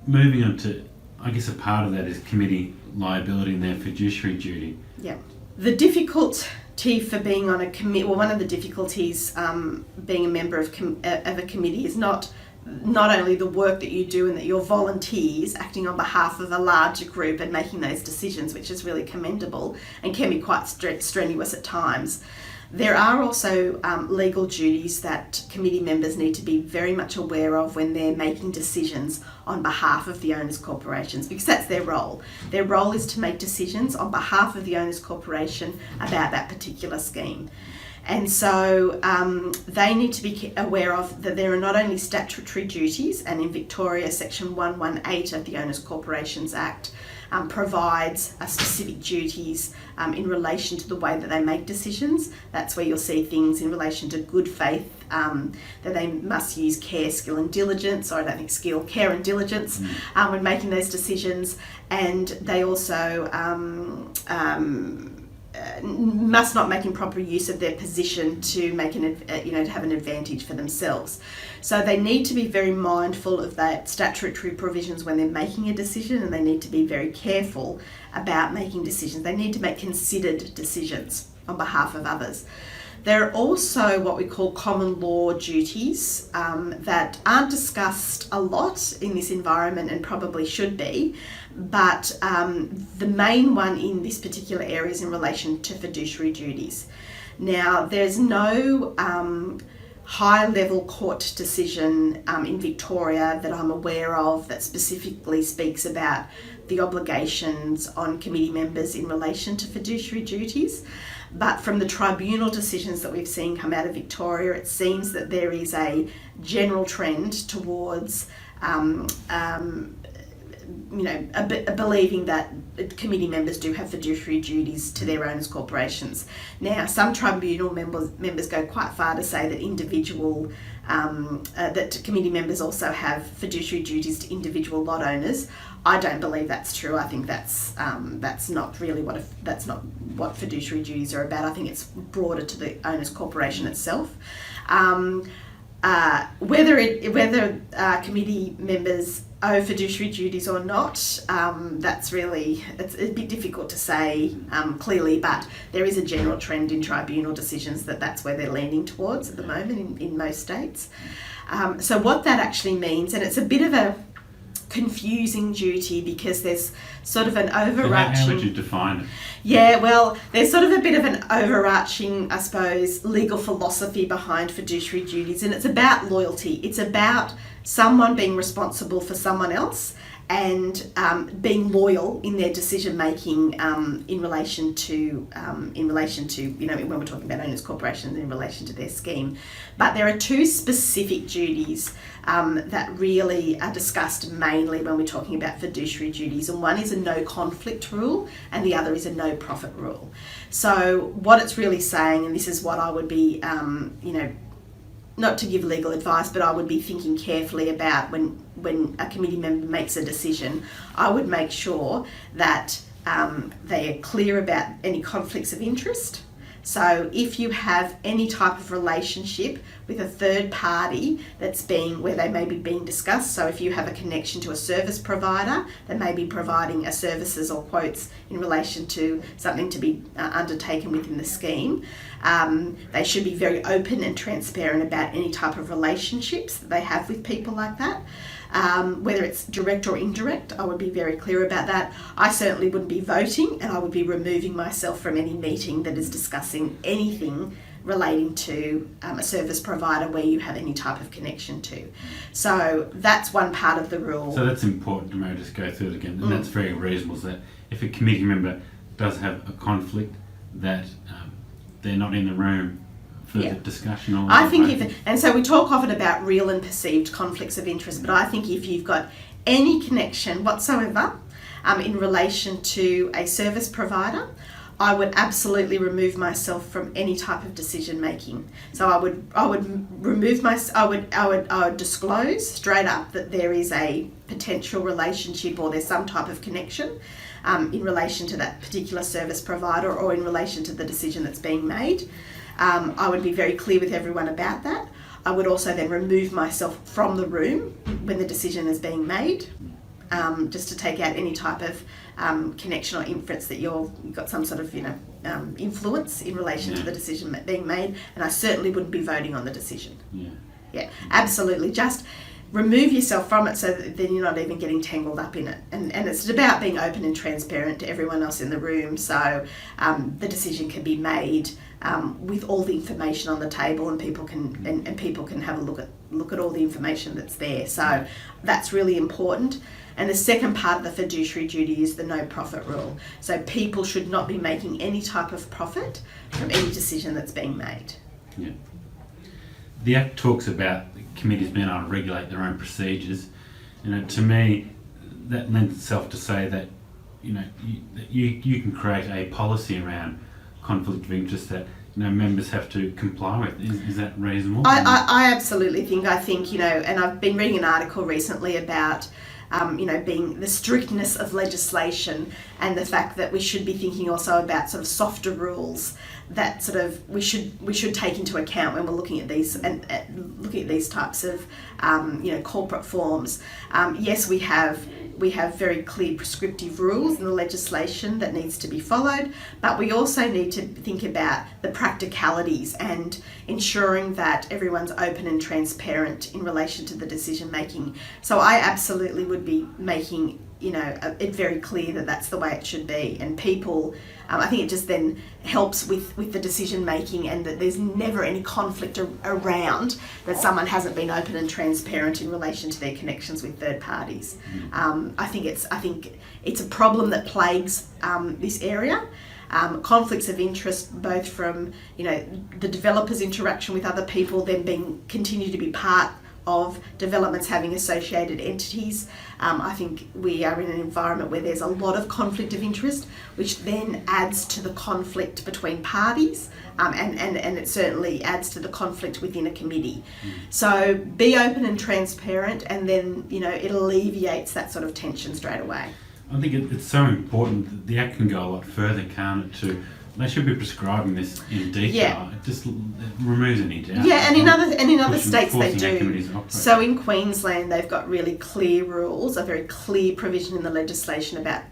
moving on to, I guess a part of that is committee liability and their fiduciary duty. Yeah. The difficulty for being on a committee, well, one of the difficulties being a member of a committee is not only the work that you do and that you're volunteers acting on behalf of a larger group and making those decisions, which is really commendable and can be quite strenuous at times. There are also legal duties that committee members need to be very much aware of when they're making decisions on behalf of the owners' corporations, because that's their role. Their role is to make decisions on behalf of the owners' corporation about that particular scheme. And so they need to be aware of that there are not only statutory duties, and in Victoria section 118 of the Owners Corporations Act provides specific duties in relation to the way that they make decisions. That's where you'll see things in relation to good faith, that they must use care, skill and diligence, or I don't think skill, care and diligence when making those decisions. And they also must not make improper use of their position to make to have an advantage for themselves. So they need to be very mindful of that statutory provisions when they're making a decision, and they need to be very careful about making decisions. They need to make considered decisions on behalf of others. There are also what we call common law duties that aren't discussed a lot in this environment and probably should be, but the main one in this particular area is in relation to fiduciary duties. Now, there's no high-level court decision in Victoria that I'm aware of that specifically speaks about the obligations on committee members in relation to fiduciary duties. But from the tribunal decisions that we've seen come out of Victoria, it seems that there is a general trend towards believing that committee members do have fiduciary duties to their owners' corporations. Now, some tribunal members go quite far to say that that committee members also have fiduciary duties to individual lot owners. I don't believe that's true. I think that's not really what fiduciary duties are about. I think it's broader to the owners' corporation itself. Whether committee members owe fiduciary duties or not, it's a bit difficult to say clearly, but there is a general trend in tribunal decisions that's where they're leaning towards at the moment in most states. So what that actually means, and it's a bit of a confusing duty because there's sort of an overarching... How would you define it? Yeah, well, there's sort of a bit of an overarching, I suppose, legal philosophy behind fiduciary duties, and it's about loyalty. It's about someone being responsible for someone else and being loyal in their decision making in relation to when we're talking about owners' corporations in relation to their scheme. But there are two specific duties that really are discussed mainly when we're talking about fiduciary duties, and one is a no conflict rule and the other is a no profit rule. So what it's really saying, and this is what I would be not to give legal advice, but I would be thinking carefully about when a committee member makes a decision, I would make sure that they are clear about any conflicts of interest. So if you have any type of relationship with a third party where they may be being discussed, so if you have a connection to a service provider that may be providing services or quotes in relation to something to be undertaken within the scheme, they should be very open and transparent about any type of relationships that they have with people like that. Whether it's direct or indirect, I would be very clear about that. I certainly wouldn't be voting, and I would be removing myself from any meeting that is discussing anything relating to a service provider where you have any type of connection to. So that's one part of the rule. So that's important to maybe just go through it again, and that's very reasonable, so that if a committee member does have a conflict, that they're not in the room for the discussion. And so we talk often about real and perceived conflicts of interest, but I think if you've got any connection whatsoever in relation to a service provider, I would absolutely remove myself from any type of decision making. So I would remove I would disclose straight up that there is a potential relationship or there's some type of connection in relation to that particular service provider or in relation to the decision that's being made. I would be very clear with everyone about that. I would also then remove myself from the room when the decision is being made. just to take out any type of connection or inference that you've got some sort of, influence in relation to the decision being made. And I certainly wouldn't be voting on the decision. Yeah, absolutely. Just remove yourself from it so that then you're not even getting tangled up in it. And it's about being open and transparent to everyone else in the room, so the decision can be made with all the information on the table, and people can have a look at all the information that's there. So that's really important. And the second part of the fiduciary duty is the no profit rule. So people should not be making any type of profit from any decision that's being made. Yeah. The Act talks about committees being able to regulate their own procedures. To me, that lends itself to say that you can create a policy around conflict of interest that members have to comply with. Is that reasonable? I absolutely think, and I've been reading an article recently about being the strictness of legislation, and the fact that we should be thinking also about sort of softer rules that sort of we should take into account when we're looking at these and looking at these types of corporate forms. Yes, we have very clear prescriptive rules in the legislation that needs to be followed, but we also need to think about the practicalities and ensuring that everyone's open and transparent in relation to the decision making. So I absolutely would be making it very clear that that's the way it should be, and people, I think it just then helps with the decision making, and that there's never any conflict around that someone hasn't been open and transparent in relation to their connections with third parties. I think it's a problem that plagues this area. Conflicts of interest, both from the developer's interaction with other people, then continue to be part of developments having associated entities. I think we are in an environment where there's a lot of conflict of interest, which then adds to the conflict between parties, and it certainly adds to the conflict within a committee. So be open and transparent, and then it alleviates that sort of tension straight away. I think it's so important that the Act can go a lot further, can't it? They should be prescribing this in detail. Yeah. It just removes any doubt. Yeah, and in other states they do. To so in Queensland, they've got really clear rules, a very clear provision in the legislation about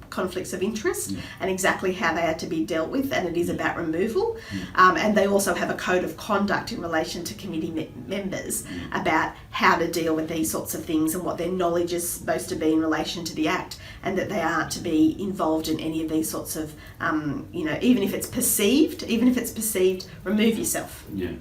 conflicts of interest and exactly how they are to be dealt with, and it is about removal. And they also have a code of conduct in relation to committee members about how to deal with these sorts of things and what their knowledge is supposed to be in relation to the Act, and that they aren't to be involved in any of these sorts of, even if it's perceived, remove yourself. Yeah.